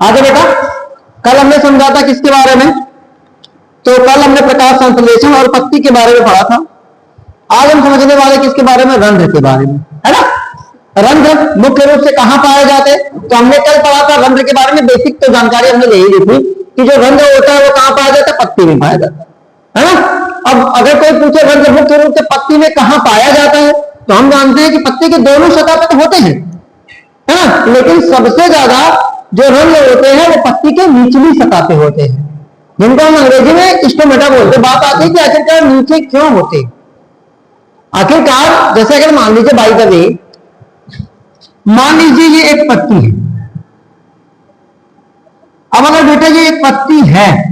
आगे बेटा, कल हमने समझा था किसके बारे में? तो कल हमने प्रकाश संश्लेषण और पत्ती के बारे में पढ़ा था। आज हम समझने वाले किसके बारे में? रंध्र के बारे में, है ना। रंध्र मुख्य रूप से कहां पाए जाते हैं? तो हमने कल पढ़ा था रंध्र के बारे में, बेसिक तो जानकारी हमने यही दी थी कि जो रंध्र होता है वो कहां पाया जाता है? पत्ती में पाया जाता है ना। अब अगर कोई पूछे रंध्र मुख्य रूप से पत्ती में कहां पाया जाता है, तो हम जानते हैं कि पत्ती के दोनों सतह पर तो होते हैं, है ना, लेकिन सबसे ज्यादा जो रंध्र होते हैं वो पत्ती के निचली सतह पे होते हैं, जिनको हम अंग्रेजी में स्टोमेटा बोलते हैं। बात आती है कि आखिरकार नीचे क्यों होते हैं? आखिरकार जैसे अगर मान लीजिए बाई द वे, मान लीजिए ये एक पत्ती है। अब अगर बेटा ये एक पत्ती है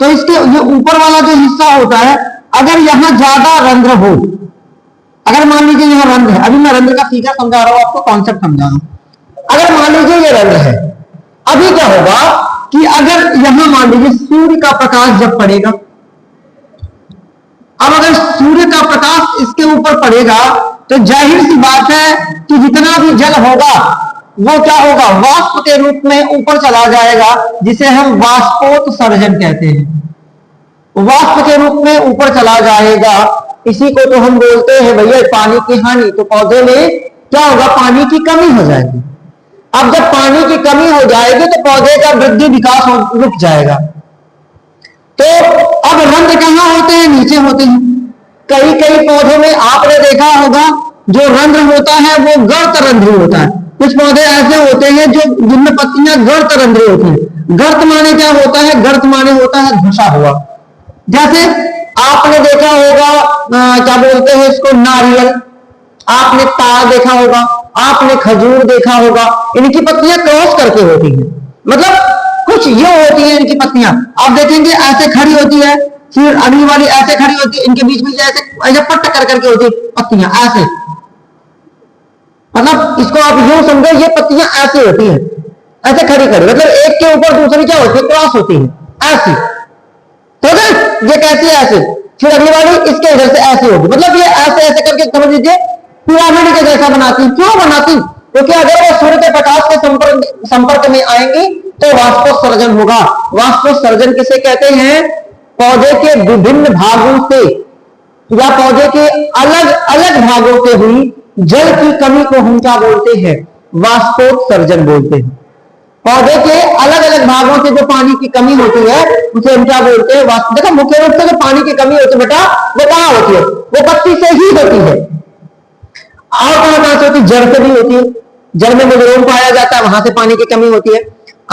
तो इसके ये ऊपर वाला जो हिस्सा होता है, अगर यहां ज्यादा रंध्र हो, अगर मान लीजिए यहां रंध्र है, अभी मैं रंध्र का सीधा समझा रहा हूं आपको, कॉन्सेप्ट समझा रहा हूं। अगर मान लीजिए ये रंध्र है, अभी क्या होगा कि अगर यहां मान लीजिए सूर्य का प्रकाश जब पड़ेगा, अब अगर सूर्य का प्रकाश इसके ऊपर पड़ेगा तो जाहिर सी बात है कि जितना भी जल होगा वो क्या होगा? वाष्प के रूप में ऊपर चला जाएगा, जिसे हम वाष्पोत्सर्जन कहते हैं। वाष्प के रूप में ऊपर चला जाएगा, इसी को तो हम बोलते हैं भैया पानी की हानि। तो पौधे में क्या होगा? पानी की कमी हो जाएगी। अब जब पानी की कमी हो जाएगी तो पौधे का वृद्धि विकास रुक जाएगा। तो अब रंध्र कहां होते हैं? नीचे होते हैं। कई कई पौधों में आपने देखा होगा जो रंध्र होता है वो गर्त रंध्री होता है। कुछ पौधे ऐसे होते हैं जो जिनमें पत्तियां गर्त रंध्री होती हैं। गर्त माने क्या होता है? गर्त माने होता है धंसा हुआ। जैसे आपने देखा होगा क्या बोलते हैं इसको, नारियल, आपने ताड़ देखा होगा, आपने खजूर देखा होगा, इनकी पत्तियां क्रॉस करके होती हैं। मतलब कुछ ये होती है इनकी पत्तियां, आप देखेंगे ऐसे खड़ी होती है, फिर अगली वाली ऐसे खड़ी होती है, इनके बीच में ऐसे पट्ट कर करके होती है पत्तियां ऐसे। मतलब इसको आप यूं समझो, ये पत्तियां ऐसी होती हैं, ऐसे खड़ी खड़ी, मतलब एक के ऊपर दूसरी क्या होती है? क्रॉस होती है ऐसी। तो ये कैसी है? ऐसे। फिर अगली वाली इसके इधर से ऐसी होगी, मतलब ये ऐसे ऐसे करके समझ लीजिए पिरामिड के जैसा बनाती। क्यों बनाती? क्योंकि अगर वो सूर्य के प्रकाश के संपर्क में आएंगी तो वाष्पोत्सर्जन होगा। वाष्पोत्सर्जन किसे कहते हैं? पौधे के विभिन्न भागों से या पौधे के अलग अलग भागों से हुई जल की कमी को हम क्या बोलते हैं? वाष्पोत्सर्जन बोलते हैं। पौधे के अलग अलग भागों से जो पानी की कमी होती है उसे हम क्या बोलते हैं? वाष्प। देखो मुख्य रूप से जो पानी की कमी होती है बेटा वो कहां होती है? वो पत्ती से ही होती है। और कहां से होती है? जड़ से भी होती है। जड़ में मिनरल पाया जाता है, वहां से पानी की कमी होती है।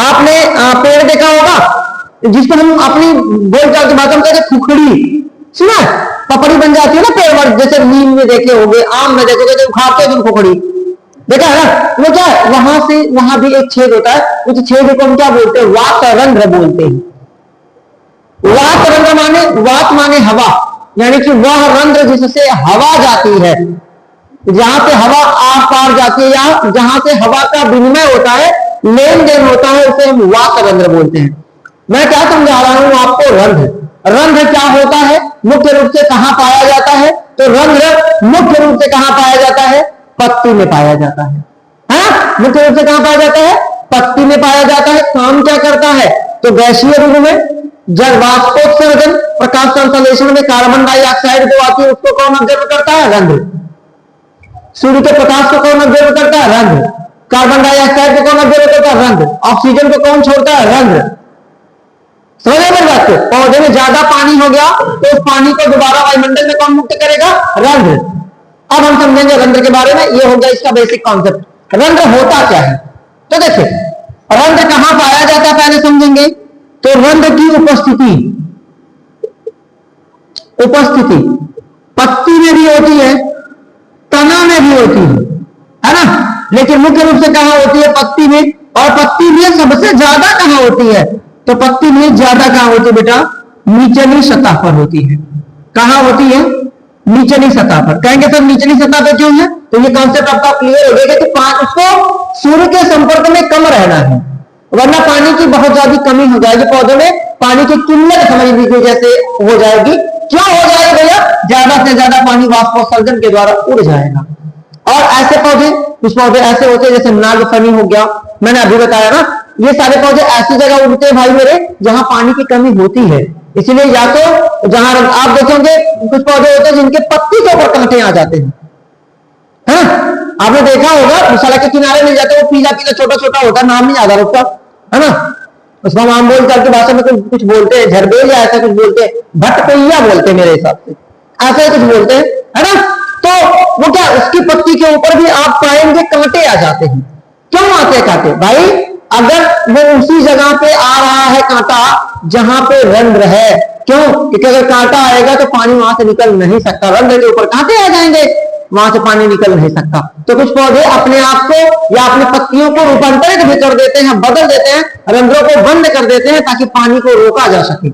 आपने पेड़ देखा होगा जिसको हम अपनी बोलचाल की बात हम कहते हैं खुखड़ी, सुना है? पपड़ी बन जाती है ना पेड़, जैसे नीम में देखे होंगे, आम में देखोगे तो खाते हैं खुखड़ी, देखा है ना? वो क्या है? वहां से वहां भी एक छेद होता है, उस छेद को हम क्या बोलते हैं? वातरंध्र बोलते हैं। वातरंध्र माने, वात माने हवा, यानी कि वह रंध्र जिससे हवा जाती है, जहां से हवा आर पार जाती है या जहां से हवा का विनिमय होता है, लेन देन होता है, उसे हम वातरंध्र बोलते हैं। मैं क्या समझा रहा हूं आपको? रंध्र। रंध्र क्या होता है? मुख्य रूप से कहां पाया जाता है? तो रंध्र मुख्य रूप से कहां पाया जाता है? पत्ती में पाया जाता है। हाँ, मुख्य रूप से कहां पाया जाता है? पत्ती में पाया जाता है। काम क्या करता है? तो गैसीय रूप में जल वाष्पोत्सर्जन, प्रकाश संश्लेषण में कार्बन डाइऑक्साइड जो आती है उसको कौन ऑब्जर्व करता है? रंध्र। सूर्य के प्रकाश को कौन ऑब्जर्व करता है? रंध्र। कार्बन डाइऑक्साइड को कौन ऑब्जर्व करता है? रंध्र। ऑक्सीजन को कौन छोड़ता है? रंध्र। समझ में बात को? पौधे में ज्यादा पानी हो गया तो उस पानी को दोबारा वायुमंडल में कौन मुक्त करेगा? रंध्र। अब हम समझेंगे रंध्र के बारे में। ये हो गया इसका बेसिक कॉन्सेप्ट। रंध्र होता क्या है? तो देखिए रंध्र कहां पाया जाता है पहले समझेंगे। तो रंध्र की उपस्थिति पत्ती में भी होती है, तना में भी होती है ना, लेकिन मुख्य रूप से कहां होती है? पत्ती में। और पत्ती में सबसे ज्यादा कहां होती है? तो पत्ती में ज्यादा कहां होती है बेटा? निचली सतह पर होती है। कहां होती है? निचली सतह पर। कहेंगे सर निचली सतह पर क्यों है? तो ये कॉन्सेप्ट आपका क्लियर हो जाएगा कि उसको सूर्य के संपर्क में कम रहना है, वरना पानी की बहुत ज्यादा कमी हो जाएगी, पौधों में पानी की किल्लत समझ लीजिए जैसे हो जाएगी। क्यों हो जाएगा भैया? ज्यादा से ज्यादा पानी वाष्पोत्सर्जन के द्वारा उड़ जाएगा। और ऐसे पौधे, कुछ पौधे ऐसे होते हैं जैसे नागफनी हो गया, मैंने अभी बताया ना, ये सारे पौधे ऐसी जगह उगते हैं भाई मेरे जहां पानी की कमी होती है, इसलिए या तो जहां आप देखेंगे कुछ पौधे होते हैं जिनके पत्ती के ऊपर कांटे आ जाते हैं, है ना? आपने देखा होगा सड़क के किनारे मिल जाता है, वो पीला पीला छोटा छोटा होता है, नाम नहीं याद आ रहा उसका, है ना? उसका नाम बोल करके भाषा में कुछ बोलते हैं, झरबेल या ऐसा कुछ बोलते हैं, भटपैया बोलते हैं मेरे हिसाब से, ऐसा ही कुछ बोलते हैं, है ना? तो वो क्या, उसकी पत्ती के ऊपर भी आप पाएंगे कांटे आ जाते हैं। क्यों आते हैं कांटे भाई? अगर वो उसी जगह पे आ रहा है कांटा जहां पे रंध्र है, क्यों? क्योंकि अगर कांटा आएगा तो पानी वहां से निकल नहीं सकता, रंध्र के ऊपर कांटे आ जाएंगे, वहां से पानी निकल नहीं सकता। तो कुछ पौधे अपने आप को या अपनी पत्तियों को रूपांतरित भी कर देते हैं, बदल देते हैं, रंध्रों को बंद कर देते हैं ताकि पानी को रोका जा सके।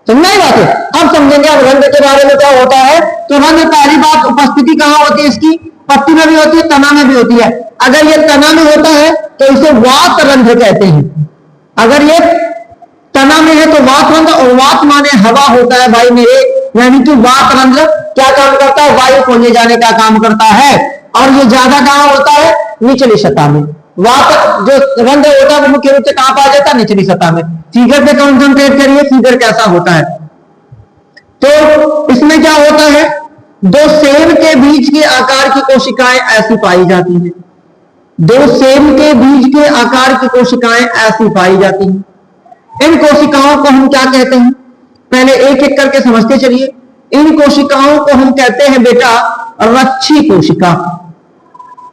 समझना ही बात है? अब समझेंगे अब रंध्र के बारे में क्या होता है। तो रंध्र, पहली बात, उपस्थिति कहां होती है इसकी? पत्ती में भी होती है, तना में भी होती है। अगर ये तना में होता है तो इसे वात रंध्र कहते हैं। अगर ये तना में है तो वात रंध्र, और वात माने हवा होता है भाई मेरे, यानी कि वात रंध्र क्या काम करता है? वायु को ले जाने का काम करता है। और ये ज्यादा कहां होता है? निचली सतह में। वात जो रंध्र होता है वो मुख्य रूप से कहां पाया जाता है? निचली सतह में। फिगर पे कंसंट्रेट करिए, फिगर कैसा होता है। तो इसमें क्या होता है, दो सेब के बीज के आकार की कोशिकाएं ऐसी पाई जाती हैं, दो सेब के बीज के आकार की कोशिकाएं ऐसी पाई जाती हैं। इन कोशिकाओं को हम क्या कहते हैं? पहले एक एक करके समझते चलिए। इन कोशिकाओं को हम कहते हैं बेटा रच्छी कोशिका।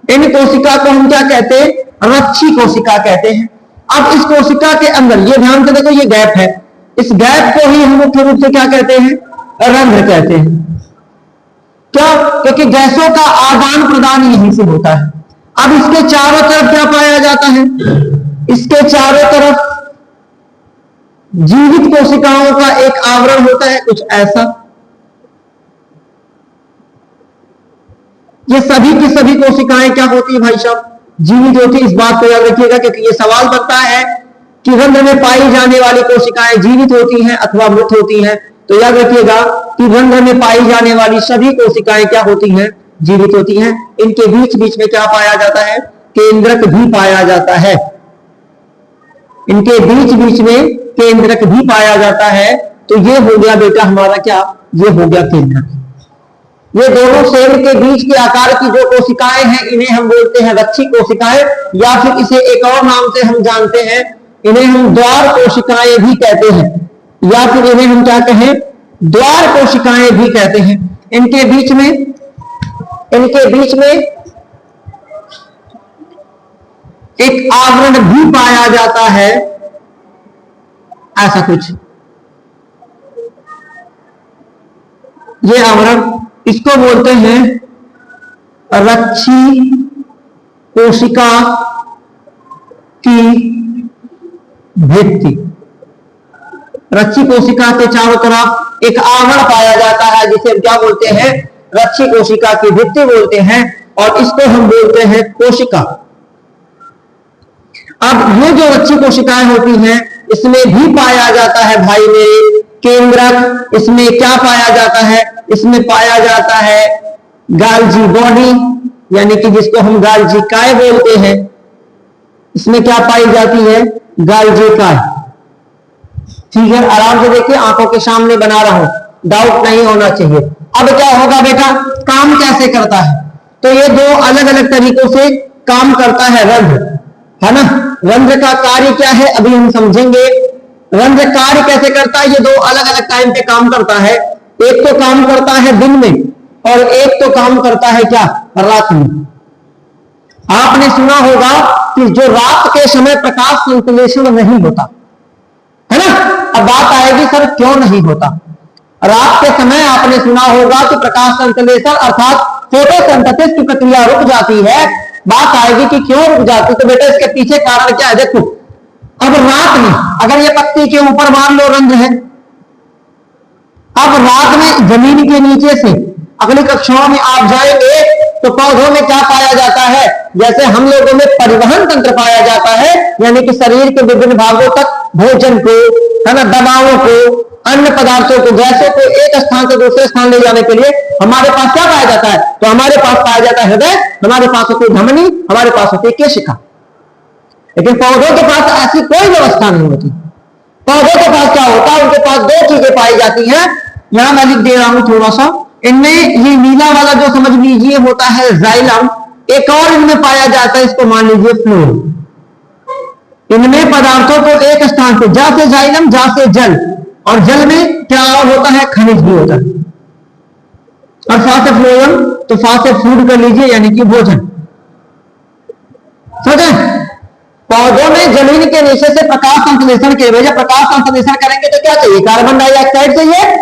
इन कोशिका को हम क्या कहते हैं? रच्छी कोशिका कहते हैं। अब इस कोशिका के अंदर ये ध्यान से देखो, ये गैप है, इस गैप को ही हम मुख्य रूप से क्या कहते हैं? रंध्र कहते हैं। क्या? क्योंकि गैसों का आदान प्रदान यहीं से होता है। अब इसके चारों तरफ क्या पाया जाता है? इसके चारों तरफ जीवित कोशिकाओं का एक आवरण होता है, कुछ ऐसा। ये सभी की सभी कोशिकाएं क्या होती है भाई साहब? जीवित होती है। इस बात को याद रखिएगा क्योंकि ये सवाल बनता है कि रंध्र में पाई जाने वाली कोशिकाएं जीवित होती हैं अथवा मृत होती हैं। तो याद रखिएगा कि रंध्र में पाई जाने वाली सभी कोशिकाएं क्या होती हैं? जीवित होती हैं। इनके बीच बीच में क्या पाया जाता है? केंद्रक भी पाया जाता है। इनके बीच बीच में केंद्रक भी पाया जाता है। तो ये हो गया बेटा हमारा क्या? ये हो गया केंद्रक। ये दोनों सेल के बीच के आकार की जो कोशिकाएं हैं इन्हें हम बोलते हैं रच्छी कोशिकाएं, या फिर इसे एक और नाम से हम जानते हैं, इन्हें हम द्वार कोशिकाएं भी कहते हैं, या फिर इन्हें हम क्या कहें? द्वार कोशिकाएं भी कहते हैं। इनके बीच में एक आवरण भी पाया जाता है, ऐसा कुछ। ये आवरण, इसको बोलते हैं रच्छी कोशिका की भित्ति। रच्छी कोशिका के चारों तरफ एक आवरण पाया जाता है जिसे हम क्या बोलते हैं? रच्छी कोशिका की भित्ति बोलते हैं, और इसको हम बोलते हैं कोशिका। अब ये जो रच्छी कोशिकाएं होती हैं इसमें भी पाया जाता है भाई मेरे केंद्रक। इसमें क्या पाया जाता है? इसमें पाया जाता है गाल्जी बॉडी, यानी कि जिसको हम गाल्जी काय बोलते हैं। इसमें क्या पाई जाती है? गाल्जी काय। ठीक है, आराम से देखिए, आंखों के सामने बना रहा हूं, डाउट नहीं होना चाहिए। अब क्या होगा बेटा? काम कैसे करता है? तो ये दो अलग अलग तरीकों से काम करता है रंध्र, है ना? रंध्र का कार्य क्या है अभी हम समझेंगे। रंध्र कार्य कैसे करता है? ये दो अलग अलग टाइम पे काम करता है। एक तो काम करता है दिन में, और एक तो काम करता है क्या? रात में। आपने सुना होगा कि जो रात के समय प्रकाश संश्लेषण नहीं होता, है ना? अब बात आएगी सर क्यों नहीं होता। रात के समय आपने सुना होगा कि प्रकाश संश्लेषण अर्थात फोटोसिंथेसिस की प्रक्रिया रुक जाती है। बात आएगी कि क्यों रुक जाती, तो बेटा इसके पीछे कारण क्या है? देखो, अब रात में अगर ये पत्ती के ऊपर मान लो रंध्र है, अब रात में जमीन के नीचे से अगली कक्षाओं में आप जाएंगे तो पौधों में क्या पाया जाता है? जैसे हम लोगों में परिवहन तंत्र पाया जाता है, यानी कि शरीर के विभिन्न भागों तक भोजन को, है ना, दवाओं को, अन्य पदार्थों को, गैसों को एक स्थान से दूसरे स्थान ले जाने के लिए हमारे पास क्या पाया जाता है? तो हमारे पास पाया जाता है हृदय, हमारे पास होती है धमनी, हमारे पास होती है केशिका। लेकिन पौधों के पास ऐसी कोई व्यवस्था नहीं होती। पौधों के पास क्या होता है, उनके पास दो चीजें पाई जाती हैं, यहां मैं लिख दे रहा हूं थोड़ा सा। इनमें ये नीला वाला जो समझ लीजिए होता है जाइलम, एक और इनमें पाया जाता है, इसको मान लीजिए फ्लोएम। इनमें पदार्थों को एक स्थान से, जा से जाइलम, जा से जल, और जल में क्या होता है, खनिज भी होता है, और फा से फ्लोएम, तो फा से फूड कर लीजिए यानी कि भोजन। समझे? पौधों में जमीन के नीचे से प्रकाश संश्लेषण के वजह, प्रकाश संश्लेषण करेंगे तो क्या चाहिए, कार्बन डाइऑक्साइड चाहिए,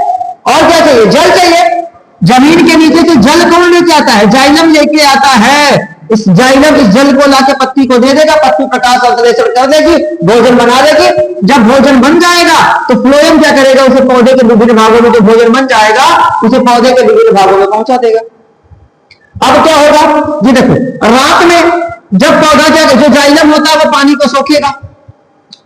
और क्या चाहिए, जल चाहिए। जमीन के नीचे से जल कौन लेके आता है, जाइलम लेके आता है। इस जाइलम इस जल को लाके पत्ती को दे देगा, पत्ती प्रकाश संश्लेषण कर देगी, भोजन बना देगी। जब भोजन बन जाएगा तो फ्लोएम क्या करेगा, उसे पौधे के विभिन्न भागों में जो भोजन बन जाएगा उसे पौधे के विभिन्न भागों में पहुंचा देगा। अब क्या होगा जी, देखो रात में जब पौधा क्या, जो जाइलम होता है वो पानी को सोखेगा,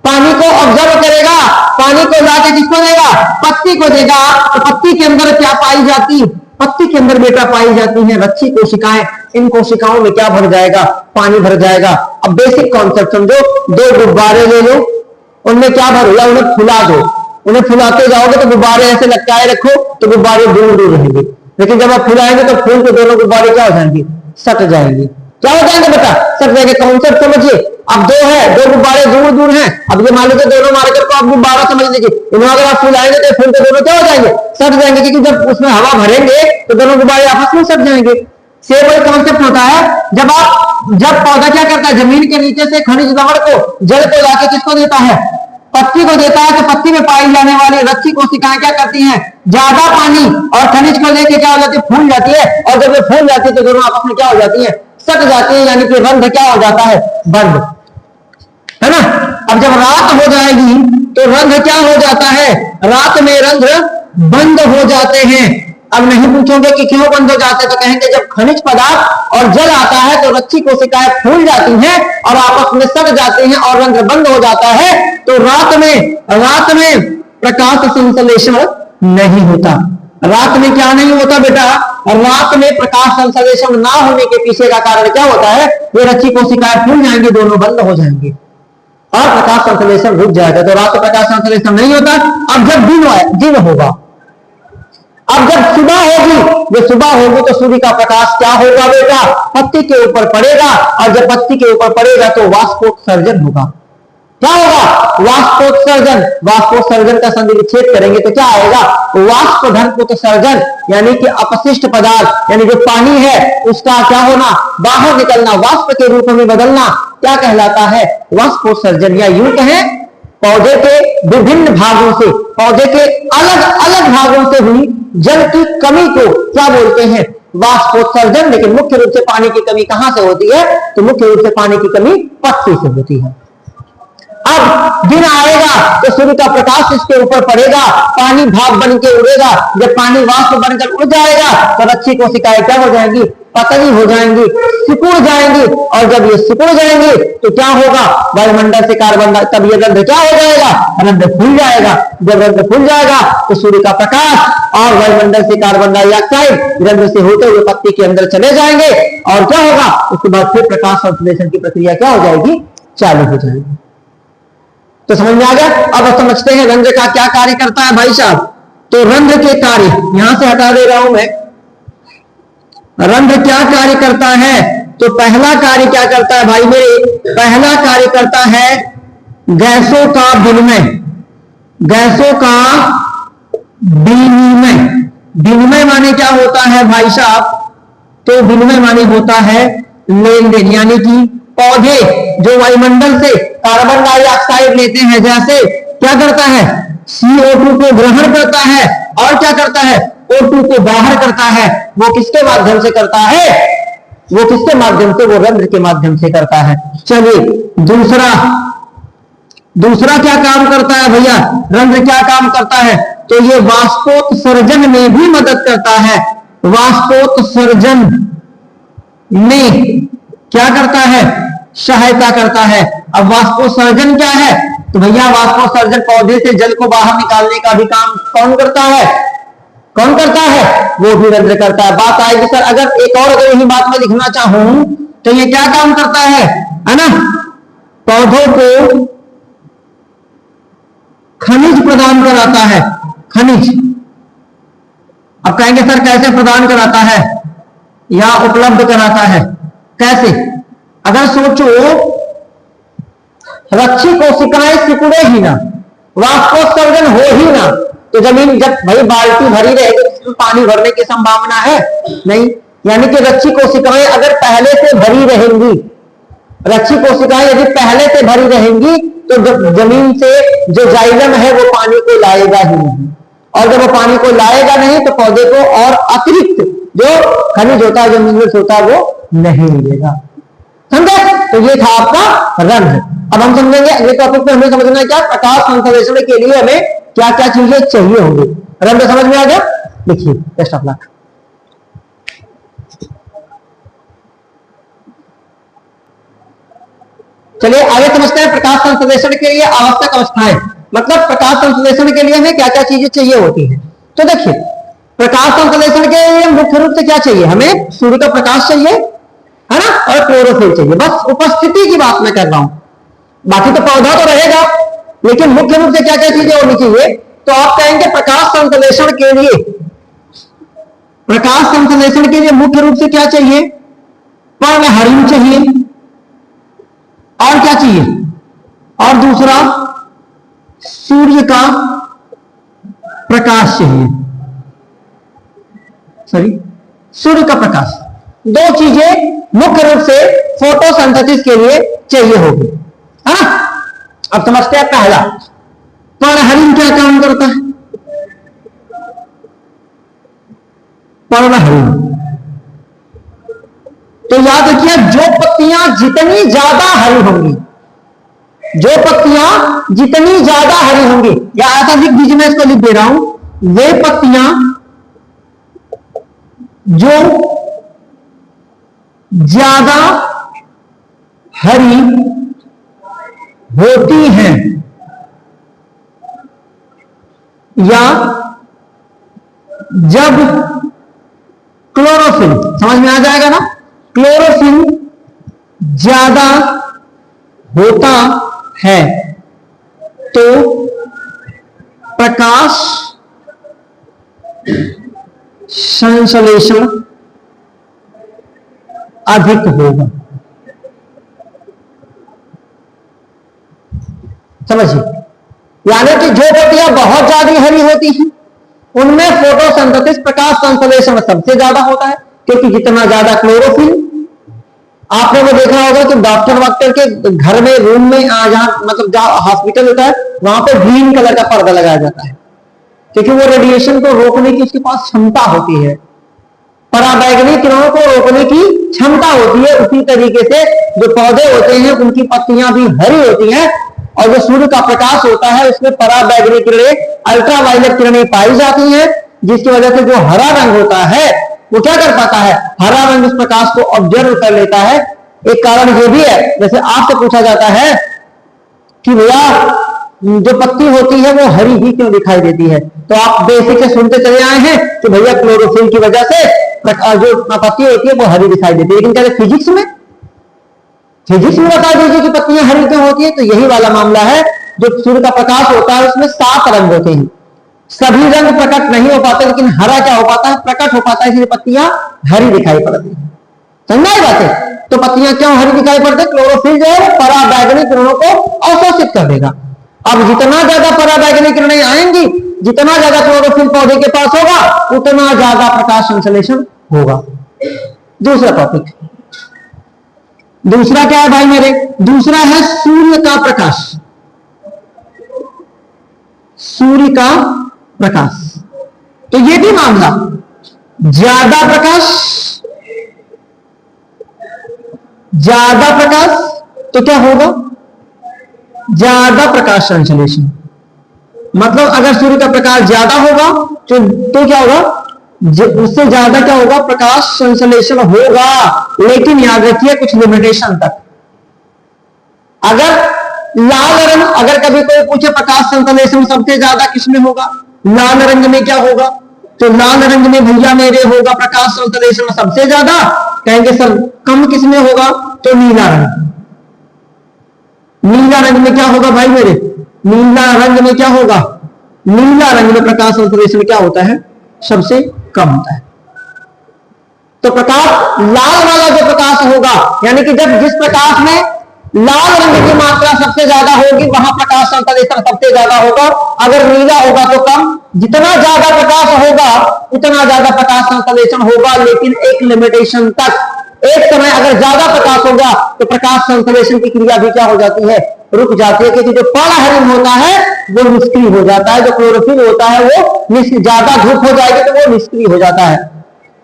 पानी को ऑब्जर्व करेगा, पानी को लाके किसको देगा, पत्ती को देगा। तो पत्ती के अंदर क्या पाई जाती, पत्ती के अंदर बेटा पाई जाती है रच्छी कोशिकाएं। इन कोशिकाओं में क्या भर जाएगा, पानी भर जाएगा। अब बेसिक कॉन्सेप्ट समझो, दो गुब्बारे ले लो, उनमें क्या भर होगा, उन्हें फुला दो, उन्हें फुलाते जाओगे तो गुब्बारे ऐसे लटकाए रखो तो गुब्बारे दूर दूर रहेंगे, लेकिन जब आप फुलाएंगे तो फूल के दोनों गुब्बारे क्या हो जाएंगे, सट जाएंगे। क्या हो जाएंगे बेटा, सट जाएंगे। कॉन्सेप्ट समझिए। अब दो है, दो गुब्बारे दूर दूर हैं, अब ये मान लीजिए दोनों मार्कर को आप गुब्बारा समझ लीजिए, इन्हें अगर आप फुलाएंगे तो फूल के दोनों क्या हो जाएंगे, सट जाएंगे, क्योंकि जब उसमें हवा भरेंगे तो दोनों गुब्बारे आपस में सट जाएंगे। सेम वही कॉन्सेप्ट होता है, जब पौधा क्या करता है, जमीन के नीचे से खनिज लवण को, जल को लाके किसको देता है, पत्ती को देता है। तो पत्ती में पाई जाने वाली रच्छी कोशिकाएं क्या करती हैं, ज्यादा पानी और खनिज को लेके क्या हो जाती है, फूल जाती है, और जब ये फूल जाती है तो दोनों आपस में क्या हो जाती है, सट जाती है, यानी कि रंध्र क्या हो जाता है, बंद, है ना। अब जब रात हो जाएगी तो रंध्र क्या हो जाता है, रात में रंध्र बंद हो जाते हैं। अब नहीं पूछोगे कि क्यों बंद हो जाते हैं, तो कहेंगे जब खनिज पदार्थ और जल आता है तो रच्छी कोशिकाएं फूल जाती हैं और आपस में सट जाती हैं और रंध्र बंद हो जाता है। तो रात में प्रकाश संश्लेषण नहीं होता। रात में क्या नहीं होता बेटा, रात में प्रकाश संश्लेषण ना होने के पीछे का कारण क्या होता है, ये रच्छी कोशिकाएं फूल जाएंगी, दोनों बंद हो जाएंगे और प्रकाश संश्लेषण रुक जाएगा। तो रात में प्रकाश संश्लेषण नहीं होता। अब जब दिन होगा, अब जब सुबह होगी, जब सुबह होगी तो सूर्य का प्रकाश क्या होगा बेटा, पत्ती के ऊपर पड़ेगा, और जब पत्ती के ऊपर पड़ेगा तो वाष्पोत्सर्जन होगा। क्या होगा, वाष्पोत्सर्जन। वाष्पोत्सर्जन का संधि विच्छेद करेंगे तो क्या आएगा, वाष्प धन उत्सर्जन, यानी कि अपशिष्ट पदार्थ, यानी जो पानी है उसका क्या होना, बाहर निकलना, वाष्प के रूप में बदलना, क्या कहलाता है, वाष्पोत्सर्जन। या यूं कहें, पौधे के विभिन्न भागों से, पौधे के अलग अलग भागों से हुई जल की कमी को क्या बोलते हैं, वाष्पोत्सर्जन। लेकिन मुख्य रूप से पानी की कमी कहां से होती है, तो मुख्य रूप से पानी की कमी पत्ती से होती है। अब दिन आएगा तो सूर्य का प्रकाश इसके ऊपर पड़ेगा, पानी भाप बन के उड़ेगा। जब पानी वाष्प बनकर उड़ जाएगा तो रच्छी कोशिकाएं क्या हो जाएंगी, पतली हो जाएंगी, सिकुड़ जाएंगी, और जब ये सिकुड़ जाएंगे तो क्या होगा, वायुमंडल से कार्बन, तब ये रंध्र क्या हो जाएगा, रंध्र फूल जाएगा। जब रंध्र फूल जाएगा तो सूर्य का प्रकाश और वायुमंडल से कार्बन डाइऑक्साइड रंध्र से होते हुए पत्ती के अंदर चले जाएंगे, और क्या होगा, उसके बाद फिर प्रकाश संश्लेषण की प्रक्रिया क्या हो जाएगी, चालू हो जाएगी। तो समझ में आ गया। अब समझते हैं रंध्र का क्या कार्य करता है भाई साहब। तो रंध्र के कार्य यहां से हटा दे रहा हूं मैं। रंध्र क्या कार्य करता है, तो पहला कार्य क्या करता है भाई मेरे, पहला कार्य करता है गैसों का विनिमय। गैसों का विनिमय, विनिमय माने क्या होता है भाई साहब, तो विनिमय माने होता है लेन देन, यानी कि पौधे जो वायुमंडल से कार्बन डाइऑक्साइड लेते हैं, जैसे क्या करता है, CO2 को ग्रहण करता है और क्या करता है, O2 को बाहर करता है। वो किसके माध्यम से करता है, वो किसके माध्यम से, वो रंध्र के माध्यम से करता है। चलिए दूसरा क्या काम करता है भैया, रंध्र क्या काम करता है, तो ये वाष्पोत्सर्जन में भी मदद करता है। वाष्पोत्सर्जन में क्या करता है, सहायता करता है। अब वाष्पोत्सर्जन क्या है, तो भैया वाष्पोत्सर्जन पौधे से जल को बाहर निकालने का भी काम कौन करता है, कौन करता है, वो भी रंध्र करता है। बात आएगी सर, अगर एक और अगर यही बात में लिखना चाहूं तो ये क्या काम करता है ना, पौधों को खनिज प्रदान कराता है। खनिज, अब कहेंगे सर कैसे प्रदान कराता है या उपलब्ध कराता है, कैसे? अगर सोचो रक्षी कोशिकाएं सिकुड़े ही ना, वाष्पोत्सर्जन हो ही ना, तो जमीन जब भाई बाल्टी भरी रहेगी उसमें पानी भरने की संभावना है नहीं। यानी कि रक्षी कोशिकाएं अगर पहले से भरी रहेंगी, रक्षी कोशिकाएं यदि पहले से भरी रहेंगी तो जमीन से जो जाइलम है वो पानी को लाएगा ही नहीं, और जब वो पानी को लाएगा नहीं तो पौधे को और अतिरिक्त जो खनिज होता है, जो मिनरल्स होता है, वो नहीं मिलेगा। समझे? तो ये था आपका रंग। अब हम समझेंगे अगले टॉपिक में, हमें समझना है क्या प्रकाश संश्लेषण के लिए हमें क्या क्या चीजें चाहिए होंगी। रंग समझ में आ गया? देखिए, बेस्ट ऑफ लक। चलिए आगे समझते हैं प्रकाश संश्लेषण के लिए आवश्यक अवस्थाएं, मतलब प्रकाश संश्लेषण के लिए हमें क्या क्या चीजें चाहिए होती है। तो देखिए, प्रकाश संश्लेषण के लिए मुख्य रूप से क्या चाहिए? हमें सूर्य का प्रकाश चाहिए, है ना, और क्लोरोफिल चाहिए। बस उपस्थिति की बात मैं कर रहा हूं, बाकी तो पौधा तो रहेगा, लेकिन मुख्य रूप से क्या क्या चीजें होनी चाहिए? तो आप कहेंगे प्रकाश संश्लेषण के लिए, प्रकाश संश्लेषण के लिए मुख्य रूप से क्या चाहिए? पर्णहरिण चाहिए, और क्या चाहिए? और दूसरा सूर्य का प्रकाश चाहिए, सॉरी सूर्य का प्रकाश। दो चीजें मुख्य रूप से फोटोसिंथेसिस के लिए चाहिए होगी, है ना। अब समझते हैं पहला, पर्णहरिण क्या काम करता है? पर्णहरिण, तो याद रखिए जो पत्तियां जितनी ज्यादा हरी होंगी, जो पत्तियां जितनी ज्यादा हरी होंगी, या ऐसा लिख दीजिए, मैं इसको लिख दे रहा हूं, वे पत्तियां जो ज्यादा हरी होती हैं, या जब क्लोरोफिल, समझ में आ जाएगा ना, क्लोरोफिल ज्यादा होता है तो प्रकाश संश्लेषण अधिक होगा। समझिए, यानी कि जो पत्तियां बहुत ज्यादा हरी होती हैं उनमें फोटोसिंथेसिस, प्रकाश संश्लेषण सबसे ज्यादा होता है, क्योंकि जितना ज्यादा क्लोरोफिल, आपने वो देखा होगा कि डॉक्टर के घर में, रूम में, जहां मतलब जहां हॉस्पिटल होता है वहां पे ग्रीन कलर का पर्दा लगाया जाता है, क्योंकि वो रेडिएशन को रोकने की उसके पास क्षमता होती है, पराबैंगनी किरणों को रोकने की क्षमता होती है। उसी तरीके से जो पौधे होते हैं उनकी पत्तियां भी हरी होती हैं, और जो सूर्य का प्रकाश होता है उसमें पराबैंगनी किरणें, अल्ट्रावायलेट किरणें पाई जाती हैं, जिसकी वजह से जो हरा रंग होता है वो क्या कर पाता है? हरा रंग उस प्रकाश को ऑब्जर्व कर लेता है। एक कारण ये भी है, जैसे आपसे पूछा जाता है कि भैया जो पत्ती होती है वो हरी ही क्यों दिखाई देती है, तो आप बेसिक से सुनते चले आए हैं कि भैया क्लोरोफिल की वजह से जो पत्ती होती है वो हरी दिखाई देती है। लेकिन क्या फिजिक्स में बता दीजिए कि पत्तियां हरी क्यों होती है? तो यही वाला मामला है, जो सूर्य का प्रकाश होता है उसमें 7 रंग होते हैं, सभी रंग प्रकट नहीं हो पाते, लेकिन हरा क्या हो पाता है? प्रकट हो पाता है, इसलिए पत्तियां हरी दिखाई पड़ती है। समझा ये बातें? तो पत्तियां क्यों हरी दिखाई पड़ती है? क्लोरोफिल जो है पराबैंगनी किरणों को अवशोषित कर देगा। अब जितना ज्यादा पराबैंगनी किरणें आएंगी, जितना ज्यादा क्लोरोफिल पौधे के पास होगा, उतना ज्यादा प्रकाश संश्लेषण होगा। दूसरा टॉपिक, दूसरा क्या है भाई मेरे? दूसरा है सूर्य का प्रकाश। सूर्य का प्रकाश, तो ये भी मामला, ज्यादा प्रकाश तो क्या होगा? ज्यादा प्रकाश संश्लेषण। मतलब अगर सूर्य का प्रकाश ज्यादा होगा तो क्या होगा? उससे ज्यादा क्या होगा? प्रकाश संश्लेषण होगा। लेकिन याद रखिए कुछ लिमिटेशन तक। अगर लाल रंग, अगर कभी कोई पूछे प्रकाश संश्लेषण सबसे ज्यादा किसमें होगा, लाल रंग में क्या होगा, तो लाल रंग में भैया मेरे होगा प्रकाश संश्लेषण सबसे ज्यादा। कहेंगे सर कम किसमें होगा, तो नीला रंग। नीला रंग में क्या होगा भाई मेरे, नीला रंग में क्या होगा, नीला रंग में प्रकाश संश्लेषण क्या होता है, सबसे कम होता है। तो प्रकाश लाल वाला जो प्रकाश होगा, यानी कि जब जिस प्रकाश में लाल रंग की मात्रा सबसे ज्यादा होगी वहां प्रकाश संश्लेषण सबसे ज्यादा होगा। अगर नीला होगा तो कम। जितना ज्यादा प्रकाश होगा उतना ज्यादा प्रकाश संश्लेषण होगा, लेकिन एक लिमिटेशन तक। एक समय अगर ज्यादा प्रकाश होगा तो प्रकाश संश्लेषण की क्रिया भी क्या हो जाती है, रुक जाती है, क्योंकि जो पराहरण होता है वो निष्क्रिय हो जाता है, जो क्लोरोफिल होता है वो ज्यादा धूप हो जाएगी तो वो निष्क्रिय हो जाता है,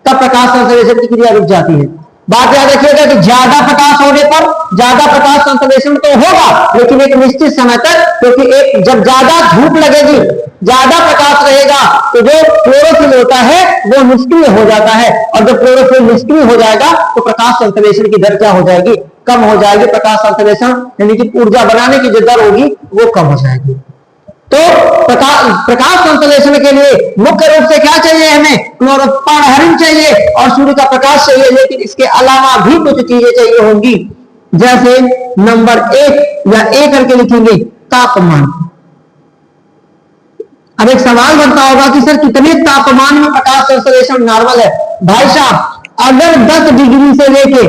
तब प्रकाश संश्लेषण की क्रिया रुक जाती है। बात याद रखिएगा कि ज्यादा प्रकाश होने पर ज्यादा प्रकाश संश्लेषण तो होगा, लेकिन एक निश्चित समय तक, क्योंकि एक जब ज्यादा धूप लगेगी, ज्यादा प्रकाश रहेगा तो जो क्लोरोफिल होता है वो निष्क्रिय हो जाता है, और जब क्लोरोफिल निष्क्रिय हो जाएगा तो प्रकाश संश्लेषण की दर क्या हो जाएगी, कम हो जाएगी। प्रकाश संश्लेषण यानी कि ऊर्जा बनाने की जो दर होगी वो कम हो जाएगी। तो प्रकाश संश्लेषण के लिए मुख्य रूप से क्या चाहिए, हमें क्लोरोपराहरण चाहिए और सूर्य का प्रकाश चाहिए, लेकिन इसके अलावा भी कुछ चीजें चाहिए होंगी, जैसे नंबर 1 या ए करके लिखेंगे तापमान। अब एक सवाल बनता होगा कि सर कितने तापमान में प्रकाश संश्लेषण नॉर्मल है। भाई साहब, अगर 10 डिग्री से लेके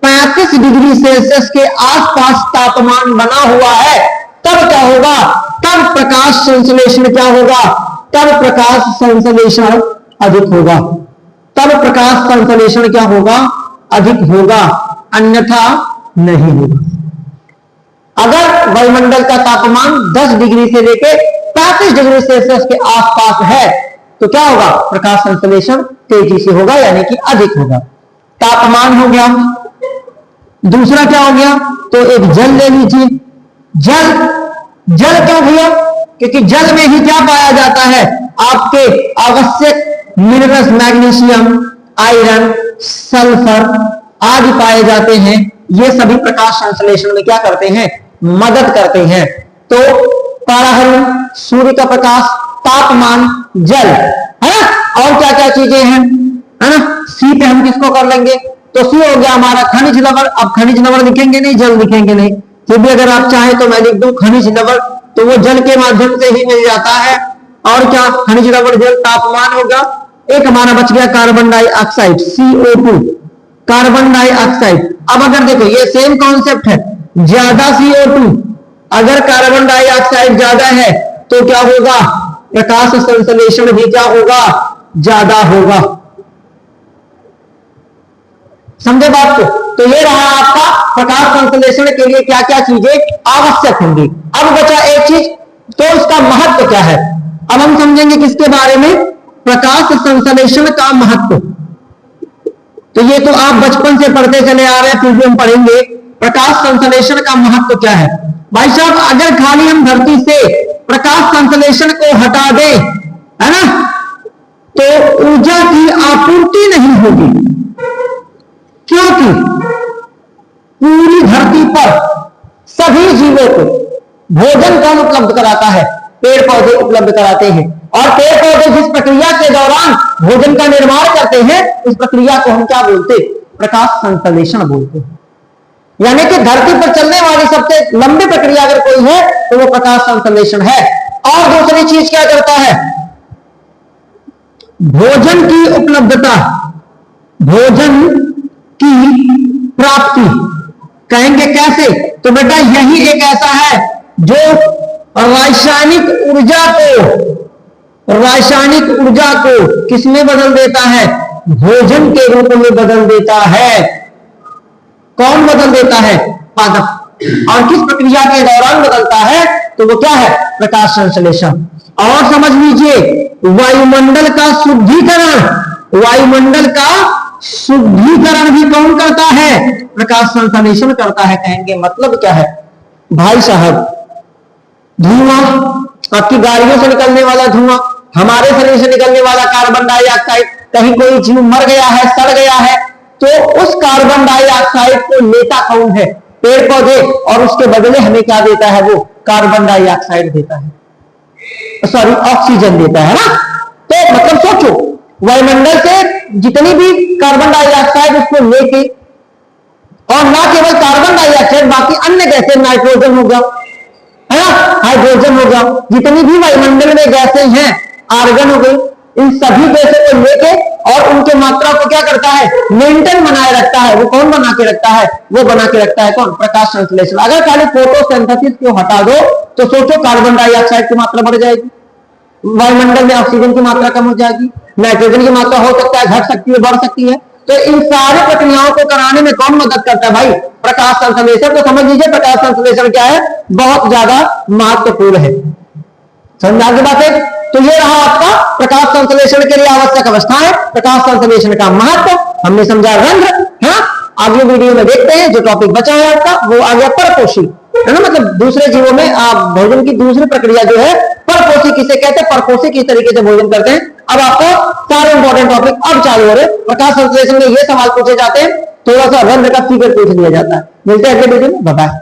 35 डिग्री सेल्सियस के आसपास तापमान बना हुआ है तब क्या होगा, तब प्रकाश संश्लेषण क्या होगा, तब प्रकाश संश्लेषण अधिक होगा, तब प्रकाश संश्लेषण क्या होगा, अधिक होगा, अन्यथा नहीं होगा। अगर वायुमंडल का तापमान 10 डिग्री से लेकर 35 डिग्री सेल्सियस के आसपास है तो क्या होगा, प्रकाश संश्लेषण तेजी से होगा, यानी कि अधिक होगा। तापमान हो गया। दूसरा क्या हो गया, तो एक जल ले लीजिए। जल क्यों भैया, क्योंकि जल में ही क्या पाया जाता है, आपके आवश्यक मिनरल्स, मैग्नीशियम, आयरन, सल्फर आदि पाए जाते हैं। ये सभी प्रकाश संश्लेषण में क्या करते हैं, मदद करते हैं। तो पराहरण, सूर्य का प्रकाश, तापमान, जल है, और क्या क्या चीजें हैं, है ना। सी पे हम किसको कर लेंगे, तो सी हो गया हमारा खनिज लवण। अब खनिज लवण लिखेंगे नहीं, जल लिखेंगे नहीं, फिर भी अगर आप चाहें तो मैं लिख दूं खनिज लवण, तो वो जल के माध्यम से ही मिल जाता है। और क्या, खनिज लवण, जल, तापमान होगा। एक हमारा बच गया carbon dioxide, CO2, carbon dioxide. अब अगर देखो ये सेम कॉन्सेप्ट है, ज्यादा CO2, अगर कार्बन डाइऑक्साइड ज्यादा है तो क्या होगा, प्रकाश संश्लेषण भी क्या होगा, ज्यादा होगा। समझे बात को। तो ये रहा आपका प्रकाश संश्लेषण के लिए क्या क्या चीजें आवश्यक होंगी। अब बचा एक चीज, तो उसका महत्व क्या है। अब हम समझेंगे किसके बारे में, प्रकाश संश्लेषण का महत्व। तो ये तो आप बचपन से पढ़ते चले आ रहे हैं, फिर भी हम पढ़ेंगे प्रकाश संश्लेषण का महत्व क्या है। भाई साहब, अगर खाली हम धरती से प्रकाश संश्लेषण को हटा दें, है ना, तो ऊर्जा की आपूर्ति नहीं होगी, क्योंकि पूरी धरती पर सभी जीवों को भोजन कौन उपलब्ध कराता है, पेड़ पौधे उपलब्ध कराते हैं। और पेड़ पौधे जिस प्रक्रिया के दौरान भोजन का निर्माण करते हैं, उस प्रक्रिया को हम क्या बोलते हैं, प्रकाश संश्लेषण बोलते हैं। यानी कि धरती पर चलने वाली सबसे लंबी प्रक्रिया अगर कोई है तो वो प्रकाश संश्लेषण है। और दूसरी चीज क्या करता है, भोजन की उपलब्धता, भोजन की प्राप्ति। कहेंगे कैसे, तो बेटा यही एक ऐसा है जो रासायनिक ऊर्जा को किसमें बदल देता है, भोजन के रूप में बदल देता है। कौन बदल देता है, पादप। और किस प्रक्रिया के दौरान बदलता है, तो वो क्या है, प्रकाश संश्लेषण। और समझ लीजिए, वायुमंडल का शुद्धिकरण, वायुमंडल का शुद्धिकरण भी कौन करता है, प्रकाश संश्लेषण करता है। कहेंगे मतलब क्या है, भाई साहब, धुआं, आपकी गाड़ियों से निकलने वाला धुआं, हमारे शरीर से निकलने वाला कार्बन डाइऑक्साइड, कहीं कोई जीव मर गया है, सड़ गया है, तो उस कार्बन डाइऑक्साइड को लेता कौन है, पेड़ पौधे, और उसके बदले हमें क्या देता है, वो कार्बन डाइऑक्साइड देता है, सॉरी ऑक्सीजन देता है ना। तो मतलब सोचो, वायुमंडल से जितनी भी कार्बन डाइऑक्साइड उसको लेके और ना केवल कार्बन डाइऑक्साइड, बाकी अन्य गैसें, नाइट्रोजन हो गया, है ना, हाइड्रोजन हो गया, जितनी भी वायुमंडल में गैसें हैं, आर्गन हो गई, इन सभी गैसों को लेके और उनके मात्रा को क्या करता है, मेंटेन बनाए रखता है। वो कौन बना के रखता है, वो बना के रखता है कौन, प्रकाश संश्लेषण। अगर खाली फोटोसिंथेसिस को हटा दो तो सोचो कार्बन डाइऑक्साइड की मात्रा बढ़ जाएगी, वायुमंडल में ऑक्सीजन की मात्रा कम हो जाएगी, नाइट्रोजन की मात्रा हो सकता है घट सकती है, बढ़ सकती है। तो इन सारी प्रक्रियाओं को कराने में कौन मदद करता है भाई, प्रकाश संश्लेषण। तो समझ लीजिए प्रकाश संश्लेषण क्या है, बहुत ज्यादा महत्वपूर्ण है। समझा की बात है। तो ये रहा आपका प्रकाश संश्लेषण के लिए आवश्यक अवस्थाएं, प्रकाश संश्लेषण का महत्व हमने समझा, रंध्र। हाँ, अगले वीडियो में देखते हैं जो टॉपिक बचा है आपका, वो आ गया परपोषी, है ना, मतलब दूसरे जीवों में आप भोजन की दूसरी प्रक्रिया जो है परपोषी किसे कहते हैं, परपोषी किस तरीके से भोजन करते हैं। अब आपको सारे इंपॉर्टेंट टॉपिक अब चालू हो रहे। प्रकाश संश्लेषण में ये सवाल पूछे जाते हैं, थोड़ा सा रंध्र का फिगर पूछ लिया जाता है। मिलते हैं अगले वीडियो में, बाय बाय।